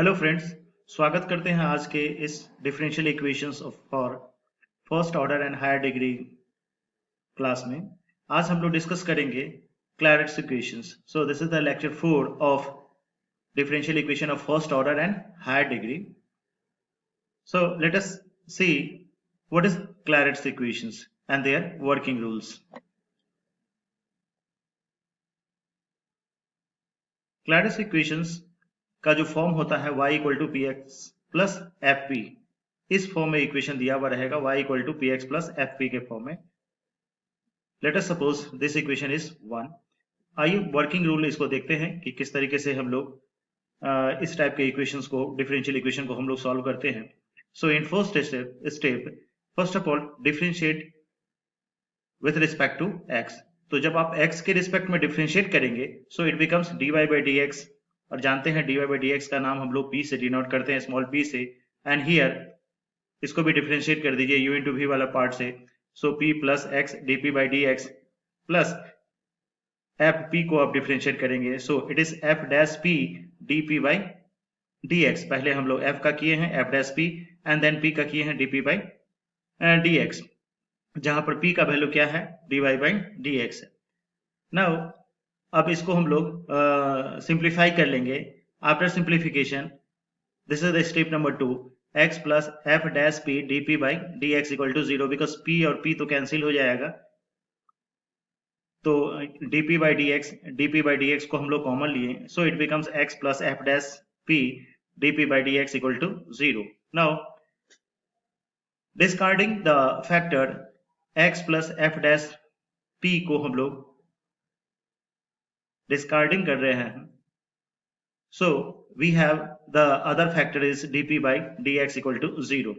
Hello friends, स्वागत करते हैं आज के इस differential equations for first order and higher degree class में। आज हम लोग डिस्कस करेंगे Clairaut's equations. So this is the lecture 4 of differential equation of first order and higher degree. So let us see what is Clairaut's equations and their working rules. Clairaut's equations का जो form होता है y equal to p x plus f p, इस form में equation दिया हुआ रहेगा y equal to p x plus f p के फॉर्म में। Let us suppose this equation is 1। आइए वर्किंग रूल इसको देखते हैं कि किस तरीके से हम लोग इस टाइप के इक्वेशंस को, डिफरेंशियल इक्वेशन को हम लोग सॉल्व करते हैं। So in first step first of all differentiate with respect to x। तो जब आप x के रिस्पेक्ट में डिफरेंशिएट करेंगे so it becomes dy by d x, और जानते हैं dy बाई डी एक्स का नाम हम लोग p से डिनोट करते हैं, स्मॉल p से। एंड हियर इसको भी डिफरेंशिएट कर दीजिए u इंटू वी वाला पार्ट से। So p plus x dp by d x plus f p को आप डिफरेंशिएट करेंगे, so it is f dash p D p by d x. पहले हम लोग एफ का किए हैं f dash p, and then p का किए हैं d p by d x, जहां पर p का वैल्यू क्या है dy बाई डी एक्स है। नाउ अब इसको हम लोग सिंप्लीफाई कर लेंगे। After simplification this is the step number 2, x plus f dash p D p by d x equal to 0, because p और p तो कैंसिल हो जाएगा। तो dp बाई डी एक्स को हम लोग कॉमन लिए, so it becomes x plus f dash p dp by d x equal to 0। Now discarding the factor x plus f dash p को हम लोग डिस्कार्डिंग कर रहे हैं, so we have the other factor is dp by d x equal to 0।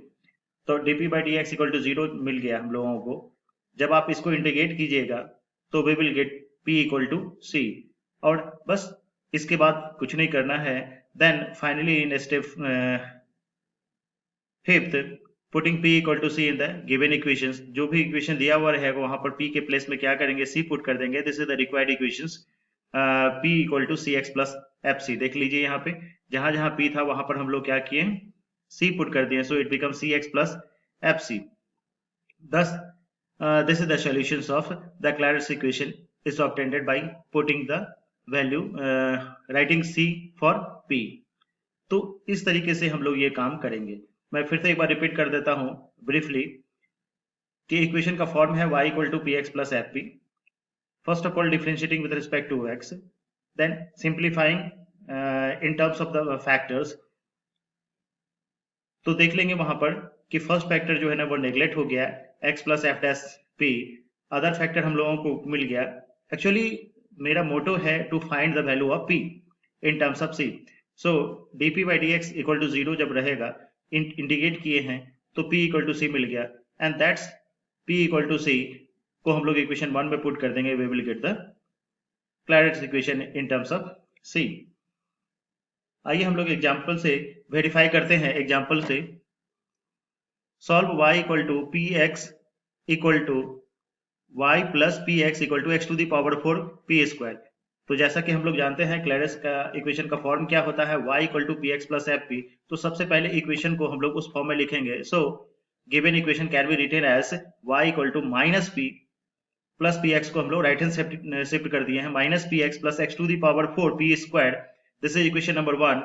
तो dp by d x equal to 0 मिल गया हम लोगों को। जब आप इसको इंटीग्रेट कीजिएगा तो we will get p equal to c, और बस इसके बाद कुछ नहीं करना है। Then finally in step fifth, putting p equal to c in the given equations. जो भी इक्वेशन दिया हुआ रहेगा वहां पर p के प्लेस में क्या करेंगे, c पुट कर देंगे। This is the required equations, p equal to c x plus f c. देख लीजिए यहाँ पे जहां जहां p था वहां पर हम लोग क्या किए, c पुट कर दिए, so it become c x plus f c. Thus, this is the solutions of the Claret's equation is obtained by putting the value, writing c for p। तो इस तरीके से हम लोग ये काम करेंगे। मैं फिर से एक बार रिपीट कर देता हूं ब्रीफली कि इक्वेशन का फॉर्म है y equal to p x plus f p. First of all differentiating with respect to x, then simplifying in terms of the factors. तो देख लेंगे वहां पर कि फर्स्ट फैक्टर जो है ना वो नेग्लेक्ट हो गया, x plus f dash p. Other factor हम लोगों को मिल गया। एक्चुअली मेरा मोटो है to find the value of p in terms of c। So dp by d x equal to 0 जब रहेगा, इंडिकेट किए हैं तो p इक्वल टू c मिल गया, and that's p equal to c को हम लोग इक्वेशन 1 में पुट कर देंगे। We will get the Clairaut's equation in terms of c। आइए हम लोग एग्जाम्पल से वेरीफाई करते हैं। एग्जाम्पल से solve y equal to p x equal to y plus p x equal to x to the power 4 p square. तो जैसा कि हम लोग जानते हैं क्लैरेट्स का इक्वेशन का फॉर्म क्या होता है, y equal to p x plus f p. तो सबसे पहले इक्वेशन को हम लोग उस फॉर्म में लिखेंगे। So given equation can be written as y equal to minus p plus p x को हम लोग राइट हैंड शिफ्ट कर दिए हैं, minus p x plus x to the power 4 p square. This is equation number 1।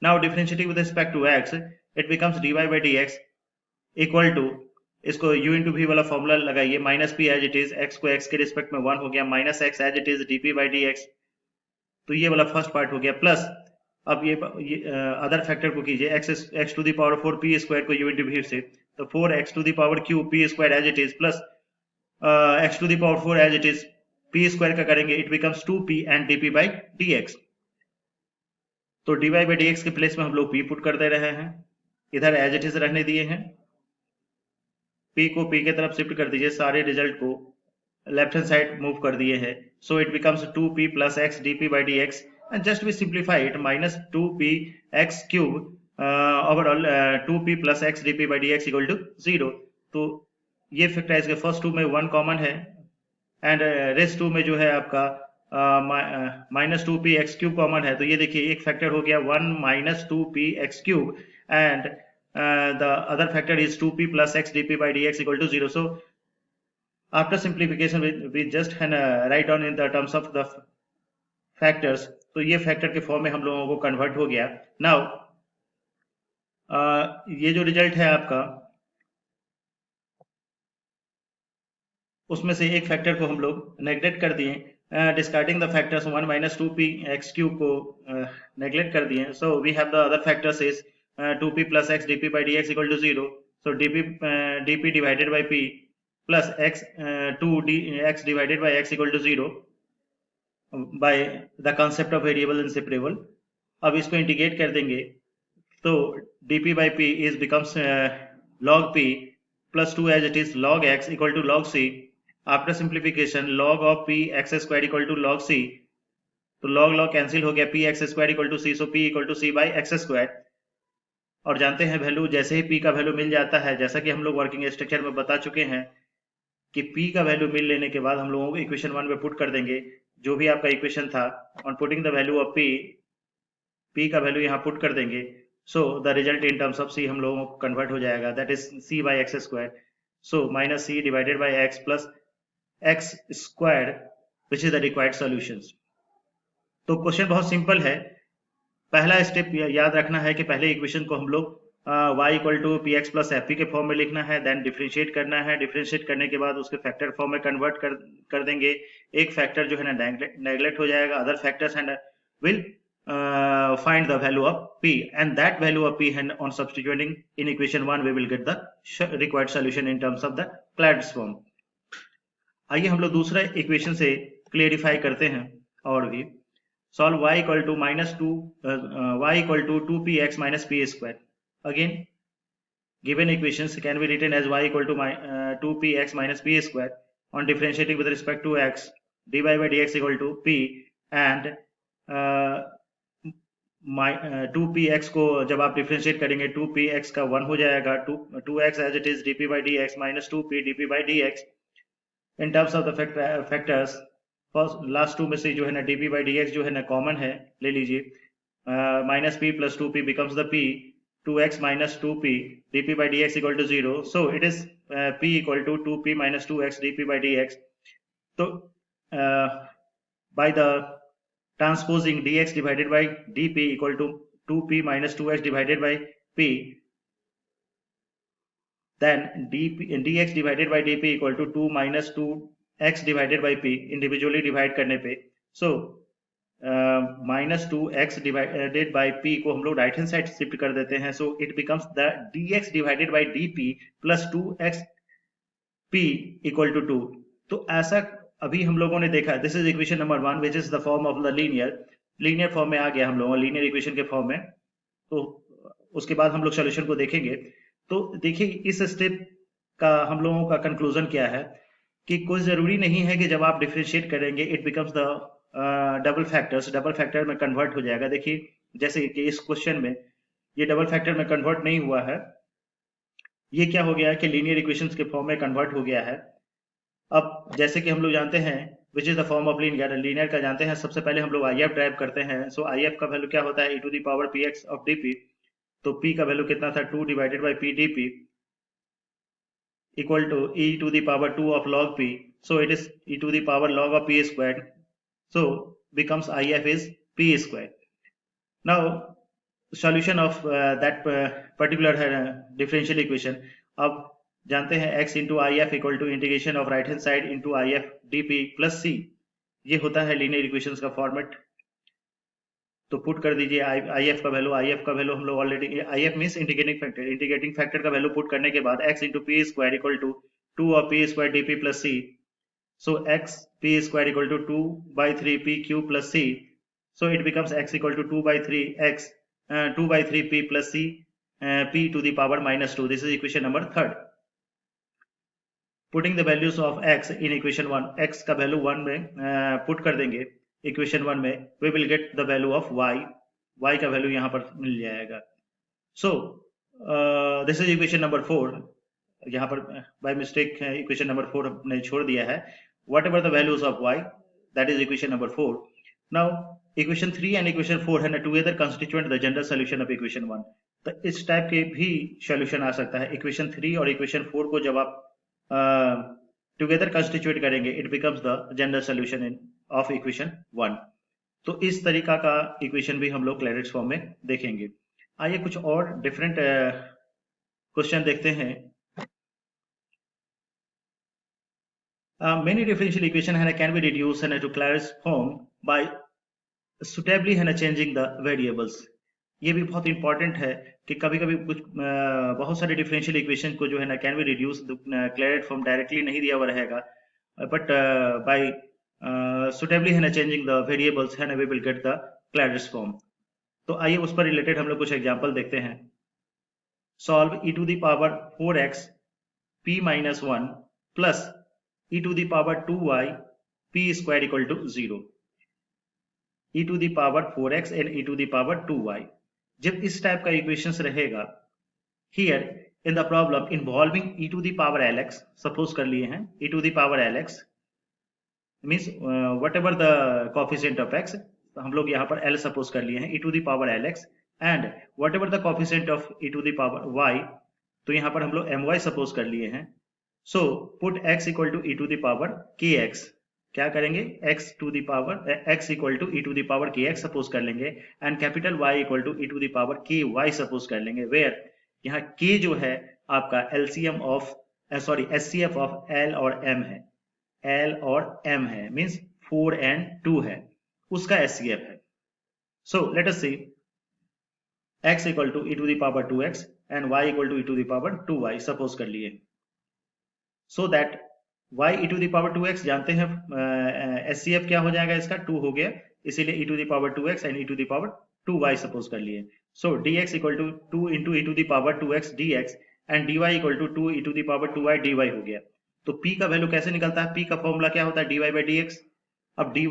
Now differentiating with respect to x, it becomes dy by d x equal to, इसको u into v वाला formula लगाइए, minus p as it is, x को x के respect में 1 हो गया, minus x as it is dp by d x. तो ये वाला फर्स्ट पार्ट हो गया, प्लस अब ये अदर फैक्टर को कीजिए, x to the power 4 p square को u इंटू वी से, तो 4x to the power q p square as it is plus x to the power 4 as it is p square का करेंगे, it becomes 2p and dp by dx। तो dy by dx के place में हम लोग p put कर दे रहे हैं, इधर एज इट इज रहने दिए हैं, p को p के तरफ शिफ्ट कर दीजिए, सारे रिजल्ट को लेफ्ट हैंड साइड मूव कर दिए हैं। So it becomes 2p plus x dp by dx, and just we simplify it, minus 2p x cube overall 2p plus x dp by dx equal to 0। तो ये factorise के first to में 1 common है, and rest to में जो है आपका minus two p x cube common है, तो ये देखिए एक फैक्टर हो गया 1 minus two p x cube, and the other factor is two p plus x d p by d x equal to zero. So after simplification we just can write down in the terms of the factors. तो ये factor के form में हम लोगों को convert हो गया. Now ये जो रिजल्ट है आपका, उसमें से एक फैक्टर को हम लोग नेग्लेक्ट कर दिए. Discarding the factors 1 minus two p x cube को नेग्लेक्ट कर दिए. So we have the other factors is two p plus x d p by d x equal to zero. So d p divided by p plus x two d x divided by x equal to zero by the concept of variable inseparable. अब इसको integrate कर देंगे तो dp by p is becomes log p plus 2 as it is log x equal to log c. After simplification log of p x square equal to log c, तो log log cancel हो गया, p x square equal to c, so p equal to c by x square. और जानते हैं value, जैसे ही p का value मिल जाता है, जैसा कि हम लोग वर्किंग स्ट्रक्चर में बता चुके हैं कि p का वैल्यू मिल लेने के बाद हम लोगों को इक्वेशन 1 में पुट कर देंगे जो भी आपका इक्वेशन था. On putting the value of p का वैल्यू यहाँ पुट कर देंगे. So the result in terms of c हम लोगों को कन्वर्ट हो जाएगा, that is c by x square. So minus c divided by x plus x squared, which is the required solutions. तो क्वेश्चन बहुत सिंपल है. पहला स्टेप याद रखना है कि पहले इक्वेशन को हम लोग y equal to p x plus f p के फॉर्म में लिखना है, देन डिफ्रेंशिएट करना है. डिफ्रेंशिएट करने के बाद उसके फैक्टर फॉर्म में कन्वर्ट कर देंगे. एक फैक्टर जो है ना नेग्लेक्ट हो जाएगा, other factors and will find the value of p, and that value of p, and on substituting in equation 1 we will get the required solution in terms of the Claude's form. आइए हम लोग दूसरा equation से clarify करते हैं. और भी solve y equal to minus two y equal to two p x minus p square. Again given equations can be written as y equal to 2px minus p square. On differentiating with respect to x, dy by dx equal to p, and 2px को जब आप differentiate करेंगे 2px का 1 हो जाएगा, 2x as it is dp by dx minus 2p dp by dx. In terms of the factors, last two में से जो है ना dp by dx जो है ना कॉमन है, ले लीजिए. Minus p plus 2p becomes the p, 2x minus 2p dp by dx equal to 0. So it is p equal to 2p minus 2x dp by dx. तो by the transposing dx divided by dp equal to 2p minus 2x divided by p, then dx divided by dp equal to 2 minus 2x divided by p, individually divide करने पे. So minus 2x divided by p को हम लोग right hand side shift कर देते हैं. So it becomes the dx divided by dp plus 2x p equal to 2. तो ऐसा अभी हम लोगों ने देखा, this is equation number 1 which is the form of the linear form में आ गया हम लोगों, लीनियर इक्वेशन के फॉर्म में. तो उसके बाद हम लोग सॉल्यूशन को देखेंगे. तो देखिए इस स्टेप का हम लोगों का कंक्लूजन क्या है कि कोई जरूरी नहीं है कि जब आप डिफरेंशिएट करेंगे it becomes the double factor में कन्वर्ट हो जाएगा. देखिए जैसे कि इस क्वेश्चन में ये डबल फैक्टर में कन्वर्ट नहीं हुआ है, ये क्या हो गया है कि लीनियर इक्वेशंस के फॉर्म में कन्वर्ट हो गया है. अब जैसे कि हम लोग जानते हैं which is the form of linear का जानते हैं, सबसे पहले हम लोग आई एफ ड्राइव करते हैं. सो आई एफ का वैल्यू क्या होता है, E to the power P X of D P. तो p का वैल्यू कितना था, 2 divided by P D P equal to e to the power 2 of log p. So it is e to the power log of p squared. So becomes if is p squared. Now solution of that particular differential equation. अब जानते हैं x into I F equal to integration of right hand side into I F D P plus C. ये होता है linear equations का format. तो put कर दीजिए आई एफ का वैल्यू हम लोग already, I F means integrating factor का वैल्यू पुट करने के बाद x into P square equal to 2 of P square D P plus C. So x P square equal to 2 by 3 p q plus c. So it becomes x equal to 2 by 3 p plus c p to the power minus 2. This is equation number 3rd. Putting the values of x in equation 1, x का value 1 में put कर देंगे equation 1 में, we will get the value of y का value यहाँ पर मिल जाएगा. So this is equation number 4. यहाँ पर by mistake इक्वेशन नंबर 4 हमने छोड़ दिया है. Whatever the values of y, that is equation number 4. Now equation 3 and equation 4 है ना together constituent the general solution of equation 1. तो इस टाइप के भी solution आ सकता है. equation 3 और equation 4 को जब आप together constitute करेंगे, it becomes the general solution of equation 1. तो इस तरीका का equation भी हम लोग Clairaut's form में देखेंगे. आइए कुछ और different क्वेश्चन देखते हैं. Many differential equation है ना can be reduced है ना to Clairaut's form by suitably है ना changing the variables. ये भी बहुत इंपॉर्टेंट है कि कभी कभी कुछ बहुत सारे डिफरेंशियल इक्वेशन को जो है ना can be reduce Claret form directly नहीं दिया हुआ रहेगा, बट बाय सुटेबली है ना चेंजिंग द वेरिएबल्स है ना we will get the Clairaut's form. तो आइए उस पर रिलेटेड हम लोग कुछ एग्जांपल देखते हैं. Solve e to the power 4x p minus 1 plus e to the power 2y p square equal to 0. e to the power 4x and e to the power 2y. जब इस type का equations रहेगा, here in the problem involving e to the power lx, suppose कर लिए हैं e to the power lx means whatever the coefficient of x, हम लोग यहाँ पर l सपोज कर लिए हैं e to the power lx and whatever the coefficient of e to the power y, तो यहाँ पर हम लोग my सपोज कर लिए हैं. So put x equal to e to the power kx. क्या करेंगे, x to the power x equal to e to the power kx suppose कर लेंगे and capital y equal to e to the power ky suppose कर लेंगे, where यहाँ k जो है आपका LCM of SCF of L और M है. L और M है मीन्स 4 and 2 है, उसका SCF है. सो let us see x equal to e to the power 2x and y equal to e to the power 2y suppose कर लिए. So that y e to the power 2x जानते हैं, SCF क्या हो जाएगा इसका 2 हो गया, इसीलिए e to the power 2x and e to the power 2y suppose कर लिए. So dx equal to 2 into e to the power 2x dx and dy equal to 2 e to the power 2y dy हो गया. तो p का value कैसे निकलता है, p का फॉर्मूला क्या होता है dy बाई dx. अब dy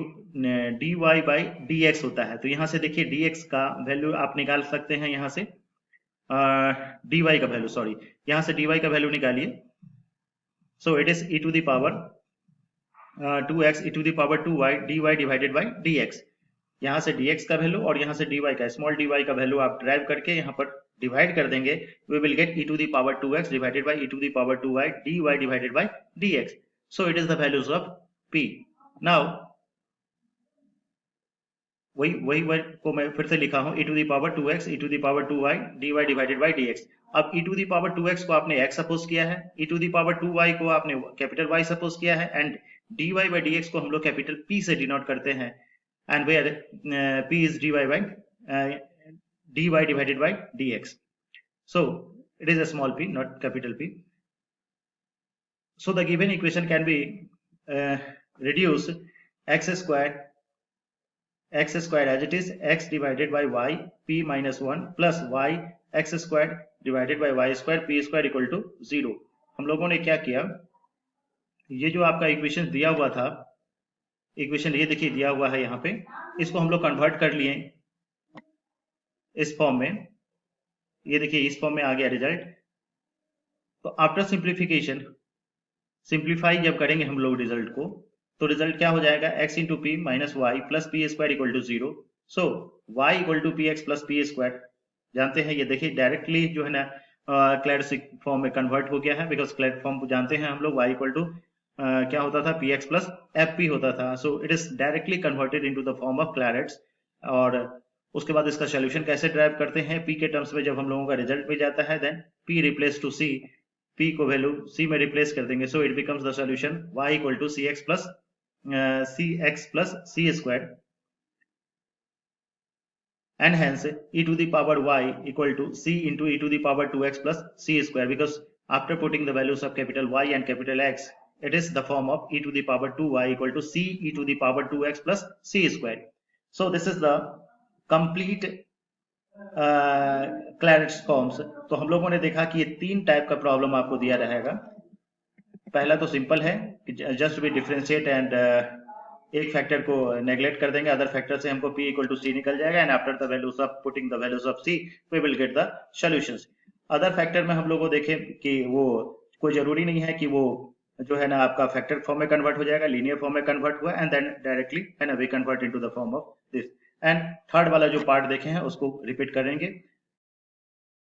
बाई dx होता है, तो यहाँ से देखिए dx का वैल्यू आप निकाल सकते हैं, यहाँ से dy का वैल्यू यहाँ से dy का वैल्यू निकालिए. So it is e to the power 2x e to the power 2y dy divided by dx. यहाँ से dx का वैल्यू और यहाँ से dy का स्मॉल dy का वैल्यू आप ड्राइव करके यहाँ पर डिवाइड कर देंगे, we will get e to the power 2x divided by e to the power 2y dy divided by dx. So it is the values of p. Now वही को मैं फिर से लिखा हूँ e to the power 2x e to the power 2y dy divided by dx. अब e to the power 2x को आपने x सपोज किया है, e to the power 2y को आपने कैपिटल Y सपोज किया है एंड dy by dx को हम लोग कैपिटल P से डिनोट करते हैं, and where P is dy divided by dx. So it is a small p, not capital P. So the given equation can be reduced x square as it is x divided by y p minus 1 plus y x squared divided by y square p square equal to 0. हम लोगों ने क्या किया, ये जो आपका equation दिया हुआ था, इक्वेशन ये देखिए दिया हुआ है यहाँ पे, इसको हम लोग कन्वर्ट कर लिए इस फॉर्म में. ये देखिए इस फॉर्म में आ गया रिजल्ट. तो आफ्टर सिंप्लीफिकेशन, सिंप्लीफाई जब करेंगे हम लोग रिजल्ट को, तो रिजल्ट क्या हो जाएगा, x into p minus y plus p square equal to 0. So y equal to p x plus p square जानते हैं, ये देखिए डायरेक्टली जो है ना क्लैरेट्स फॉर्म में कन्वर्ट हो गया है, बिकॉज क्लैरेट फॉर्म जानते हैं हम लोग y इक्वल टू क्या होता था, P x plus f P होता था. सो it is directly converted into the form of Clairaut's. और उसके बाद इसका सोल्यूशन कैसे ड्राइव करते हैं, p के टर्म्स में जब हम लोगों का रिजल्ट में जाता है, then p replace to c, p को वैल्यू c में रिप्लेस कर देंगे. So it becomes the solution y equal to c x plus c square and hence e to the power y equal to c into e to the power 2x plus c square, because after putting the values of capital Y and capital X, it is the form of e to the power 2y equal to c e to the power 2x plus c square. So this is the complete Clairaut's forms. तो हम लोगों ने देखा कि ये 3 type का problem आपको दिया रहेगा. पहला तो सिंपल है कि जस्ट वी डिफरेंशिएट एंड एक फैक्टर को नेग्लेक्ट कर देंगे, अदर फैक्टर से हमको p इक्वल टू c निकल जाएगा, and after the values of putting the values of c we will get the solutions. Other factor में हम लोग को देखें कि वो कोई जरूरी नहीं है कि वो जो है ना आपका फैक्टर फॉर्म में कन्वर्ट हो जाएगा, लीनियर फॉर्म में कन्वर्ट हुआ एंड देन डायरेक्टली है ना we convert into the form of this. And third वाला जो पार्ट देखे हैं उसको रिपीट करेंगे।